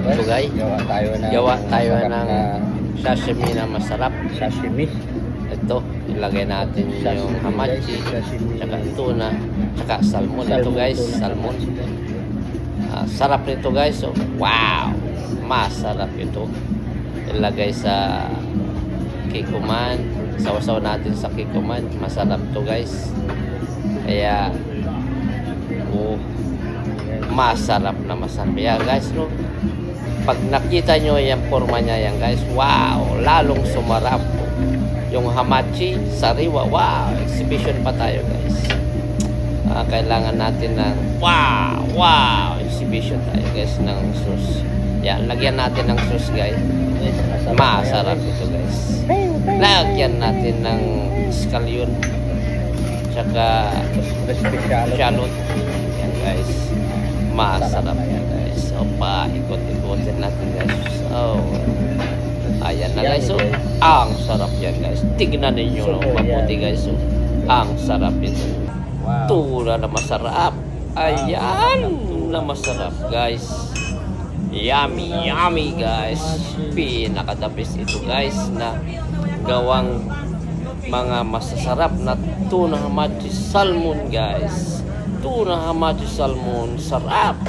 Ito guys, gawa tayo ng sashimi na masarap. Sashimi. Ito, ilagay natin yung hamachi, tsaka tuna, tsaka salmon. Ito guys, salmon. Sarap nito guys. So, wow! Masarap ito. Ilagay sa kikuman. Sawasaw natin sa kikuman. Masarap to guys. Kaya, masarap na masarap. Yan guys, no? Pag nakita nyo yung forma niya yan guys, wow! Lalong sumarap. Yung hamachi, sariwa, wow! Exhibition pa tayo guys. Kailangan natin ng wow! Exhibition tayo guys ng sauce. Yan, lagyan natin ng sauce guys. Masarap ito guys. Lagyan natin ng scallion. Tsaka shallot. Yan guys. Masarap yan guys. So, ikot-ikotin natin guys. So, ayan na guys. So, ang sarap yan guys. Tignan ninyo no, mabuti guys. So, ang sarap ito. Tuna na masarap. Ayan na masarap guys. Yummy, yummy guys. Pinakadabis ito guys na gawang mga masasarap na tuna hamachi salmon guys. Tuna hamachi salmon, sarap.